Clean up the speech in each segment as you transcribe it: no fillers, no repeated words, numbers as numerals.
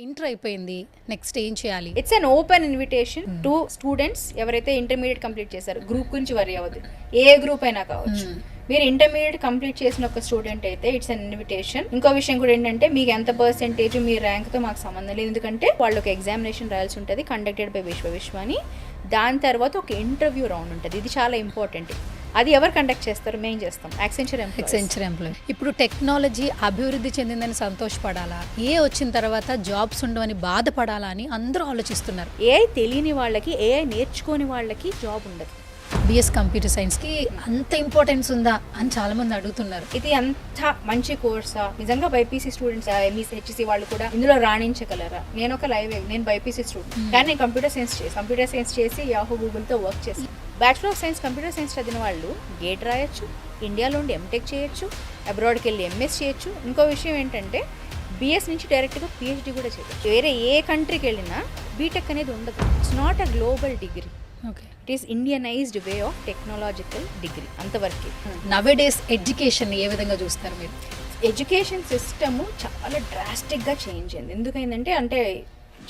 Inter అయిపోయింది. Next ఏం చేయాలి? It's an open invitation to students ఎవరైతే ఇంటర్మీడియట్ కంప్లీట్ చేశారు. గ్రూప్ గురించి వరి అవ్వదు, ఏ గ్రూప్ అయినా కావచ్చు. మీరు ఇంటర్మీడియట్ కంప్లీట్ చేసిన ఒక స్టూడెంట్ అయితే ఇట్స్ అన్ ఇన్విటేషన్. ఇంకో విషయం కూడా ఏంటంటే, మీకు ఎంత పర్సెంటేజ్ మీ ర్యాంక్తో మాకు సంబంధం లేదు. ఎందుకంటే వాళ్ళు ఒక ఎగ్జామినేషన్ రాయాల్సి ఉంటుంది, కండక్టెడ్ బై విశ్వని. దాని తర్వాత ఒక ఇంటర్వ్యూ రౌండ్ ఉంటుంది. ఇది చాలా ఇంపార్టెంట్. అది ఎవరు కండక్ట్ చేస్తారు? మేము చేస్తాం. Accenture employee. ఇప్పుడు టెక్నాలజీ అభివృద్ధి చెందిందని సంతోషపడాలా, ఏ వచ్చిన తర్వాత జాబ్స్ ఉండవని బాధపడాలా అని అందరూ ఆలోచిస్తున్నారు. ఏఐ తెలియని వాళ్ళకి, ఏఐ నేర్చుకోని వాళ్ళకి జాబ్ ఉండదు. బిఎస్ కంప్యూటర్ సైన్స్కి అంత ఇంపార్టెన్స్ ఉందా అని చాలా మంది అడుగుతున్నారు. ఇది అంత మంచి కోర్సా? నిజంగా బైపీసీ స్టూడెంట్స్, ఎంఈసీ, హెచ్ఈసీ వాళ్ళు కూడా ఇందులో రాణించగలరా? నేను ఒక నేను బైపీసీ స్టూడెంట్, కానీ నేను కంప్యూటర్ సైన్స్ చేసి యాహూ గూగుల్తో వర్క్ చేసి bachelor of science computer science చదివిన వాళ్ళు గేట్ రాయొచ్చు, ఇండియాలో ఉండి ఎంటెక్ చేయొచ్చు, అబ్రాడ్కి వెళ్ళి ఎంఎస్ చేయొచ్చు. ఇంకో విషయం ఏంటంటే, బిఎస్ నుంచి డైరెక్ట్గా పిహెచ్డి కూడా చేయొచ్చు. వేరే ఏ కంట్రీకి వెళ్ళినా బీటెక్ అనేది ఉండదు. It's not a global degree. Okay, it is Indianised way of technological degree, అంతవరకు. నవేడేస్ ఎడ్యుకేషన్ ఏ విధంగా చూస్తారు మీరు? ఎడ్యుకేషన్ సిస్టము చాలా డ్రాస్టిక్గా చేంజ్ అయింది. ఎందుకైందంటే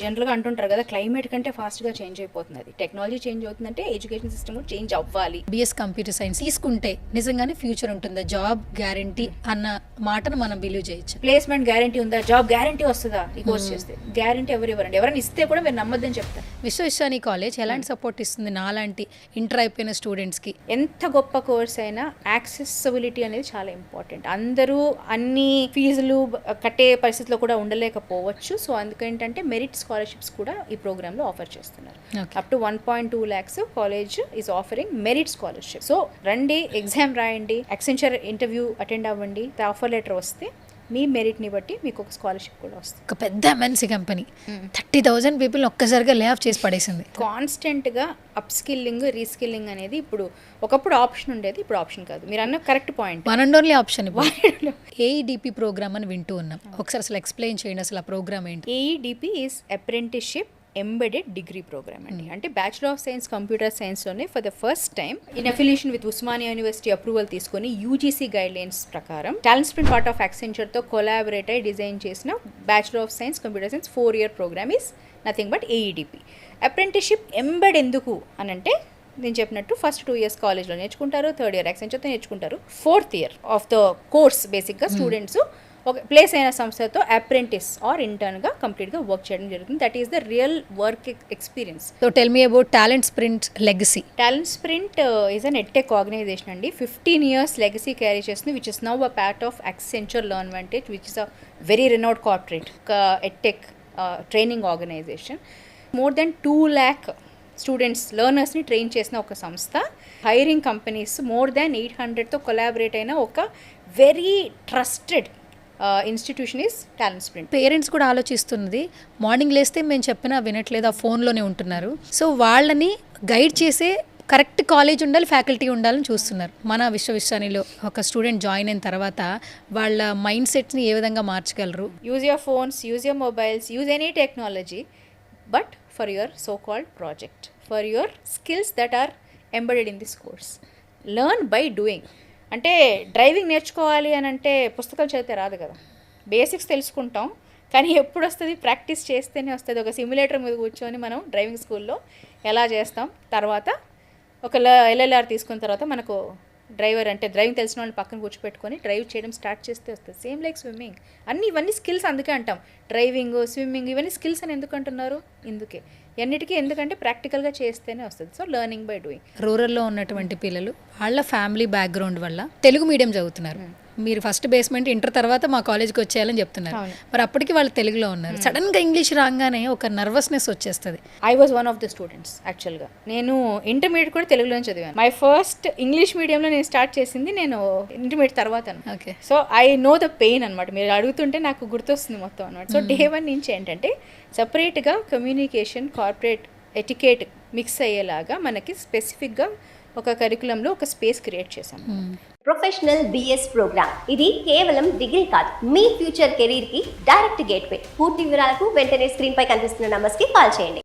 జనరల్గా అంటుంటారు కదా, క్లైమేట్ కంటే ఫాస్ట్గా చేంజ్ అయిపోతుంది. అది టెక్నాలజీ చేంజ్ అవుతుందంటే ఎడ్యుకేషన్ సిస్టమ్ కూడా చేంజ్ అవ్వాలి. బిఎస్ కంప్యూటర్ సైన్స్ తీసుకుంటే నిజంగానే ఫ్యూచర్ ఉంటుందా? జాబ్ గ్యారంటీ అన్న మాటను మనం బిలీవ్ చేయొచ్చు. ప్లేస్మెంట్ గ్యారంటీ ఉందా? జాబ్ గ్యారంటీ వస్తుందా ఈ కోర్స్ చేస్తే? గ్యారంటీ ఎవరివ్వరండి. ఎవరైనా ఇస్తే కూడా మీరు నమ్మొద్దని చెప్తారు. విశ్వవిశ్వాని కాలేజ్ ఎలాంటి సపోర్ట్ ఇస్తుంది నాలాంటి ఇంటర్ అయిపోయిన స్టూడెంట్స్కి? ఎంత గొప్ప కోర్స్ అయినా యాక్సెసిబిలిటీ అనేది చాలా ఇంపార్టెంట్. అందరూ అన్ని ఫీజులు కట్టే పరిస్థితిలో కూడా ఉండలేకపోవచ్చు. సో అందుకేంటంటే మెరిట్ స్కాలర్షిప్స్ కూడా ఈ ప్రోగ్రాంలో ఆఫర్ చేస్తున్నారు. Up to 1.2 lakhs college is offering merit scholarship. So రండి, ఎగ్జామ్ రాయండి, యాక్సెంచర్ ఇంటర్వ్యూ అటెండ్ అవ్వండి. ఆఫర్ లెటర్ వస్తే మీ మెరిట్ని బట్టి మీకు ఒక స్కాలర్షిప్ కూడా వస్తుంది. ఒక పెద్ద ఎంఎన్సీ కంపెనీ 30,000 పీపుల్ ఒక్కసారిగా లే ఆఫ్ చేసి పడేసింది. కాన్స్టెంట్గా అప్ స్కిల్లింగ్, రీస్కిల్లింగ్ అనేది ఇప్పుడు, ఒకప్పుడు ఆప్షన్ ఉండేది, ఇప్పుడు ఆప్షన్ కాదు. మీరు అన్న correct point. One and only option. AEDP program అని వింటూ ఉన్నాం, ఒకసారి అసలు ఎక్స్ప్లెయిన్ చేయండి, అసలు ఆ ప్రోగ్రామ్ ఏంటి? AEDP is apprenticeship embedded degree program అండి. అంటే బ్యాచులర్ ఆఫ్ సైన్స్ కంప్యూటర్ సైన్స్లోనే for the first time in affiliation with Osmania university approval తీసుకొని యూజీసీ గైడ్ లైన్స్ ప్రకారం టాలెంట్ స్ప్రింట్ పార్ట్ ఆఫ్ యాక్సెంచర్తో కొలాబరేట్ అయి డిజైన్ చేసిన bachelor of science computer science 4-year program is nothing but AEDP. Apprenticeship embed ఎందుకు అనంటే, నేను చెప్పినట్టు first 2 years కాలేజ్లో నేర్చుకుంటారు, 3rd year యాక్సెంచర్తో నేర్చుకుంటారు, 4th year of the course బేసిక్గా స్టూడెంట్స్ ఒక ప్లేస్ అయిన సంస్థతో అప్రెంటిస్ ఆర్ ఇంటర్న్గా కంప్లీట్గా వర్క్ చేయడం జరుగుతుంది. That is the real work experience. So tell me about talent sprint legacy. Talent sprint is an edtech organization అండి. 15 years లెగసీ క్యారీ చేస్తుంది, which is now a part of Accenture LearnVantage, which is a very renowned corporate edtech training organization. More than 2 lakh students, లెర్నర్స్ని train చేసిన ఒక సంస్థ. Hiring companies more than 800తో collaborate అయిన ఒక very trusted institution is talent sprint. Parents కూడా ఆలోచిస్తున్నది, morning లేస్తే మేము చెప్పినా వినట్లేదు, ఆ ఫోన్లోనే ఉంటున్నారు. సో వాళ్ళని గైడ్ చేసే కరెక్ట్ కాలేజ్ ఉండాలి, ఫ్యాకల్టీ ఉండాలని చూస్తున్నారు. మన విశ్వవిద్యాలయంలో ఒక స్టూడెంట్ జాయిన్ అయిన తర్వాత వాళ్ళ మైండ్ సెట్ని ఏ విధంగా మార్చగలరు? Use your phones, use your mobiles, use any technology, but for your so called project, for your skills that are embedded in this course. Learn by doing. అంటే డ్రైవింగ్ నేర్చుకోవాలి అని అంటే పుస్తకాలు చదివితే రాదు కదా, బేసిక్స్ తెలుసుకుంటాం, కానీ ఎప్పుడు వస్తుంది? ప్రాక్టీస్ చేస్తేనే వస్తుంది. ఒక సిమ్యులేటర్ మీద కూర్చొని మనం డ్రైవింగ్ స్కూల్లో ఎలా చేస్తాం, తర్వాత ఒక ఎల్ఎల్ఆర్ తీసుకున్న తర్వాత మనకు డ్రైవర్ అంటే డ్రైవింగ్ తెలిసిన వాళ్ళని పక్కన కూర్చోపెట్టుకొని డ్రైవ్ చేయడం స్టార్ట్ చేస్తే వస్తుంది. Same like swimming. ఇవన్నీ స్కిల్స్. అందుకే అంటాం డ్రైవింగ్, స్విమ్మింగ్, ఇవన్నీ స్కిల్స్ అని ఎందుకు అంటున్నారు? ఇందుకే ఎన్నిటికీ. ఎందుకంటే ప్రాక్టికల్గా చేస్తేనే వస్తుంది. So learning by doing. రూరల్లో ఉన్నటువంటి పిల్లలు వాళ్ళ ఫ్యామిలీ బ్యాక్గ్రౌండ్ వల్ల తెలుగు మీడియం చదువుతున్నారు. మీరు ఫస్ట్ బేస్మెంట్ ఇంటర్ తర్వాత మా కాలేజ్కి వచ్చేయాలని చెప్తున్నారు, మరి అప్పటికి వాళ్ళు తెలుగులో ఉన్నారు. సడన్గా ఇంగ్లీష్ రాగానే ఒక నర్వస్నెస్ వచ్చేస్తుంది. I was one of the students. యాక్చువల్గా నేను ఇంటర్మీడియట్ కూడా తెలుగులోనే చదివాను. మై ఫస్ట్ ఇంగ్లీష్ మీడియంలో నేను స్టార్ట్ చేసింది నేను ఇంటర్మీడియట్ తర్వాత. Okay, so I know the pain అనమాట. మీరు అడుగుతుంటే నాకు గుర్తొస్తుంది మొత్తం అనమాట. సో day 1 నుంచి ఏంటంటే సపరేట్గా కమ్యూనికేషన్, కార్పొరేట్ ఎటికేట్ మిక్స్ అయ్యేలాగా మనకి స్పెసిఫిక్గా ఒక కరికులంలో ఒక స్పేస్ క్రియేట్ చేశాం. Professional BS program. ఇది కేవలం డిగ్రీ కాదు, మీ ఫ్యూచర్ కెరీర్ కి డైరెక్ట్ గేట్వే. పూర్తి వివరాలకు వెంటనే స్క్రీన్ పై కనిపిస్తున్న నంబర్స్ కి కాల్ చేయండి.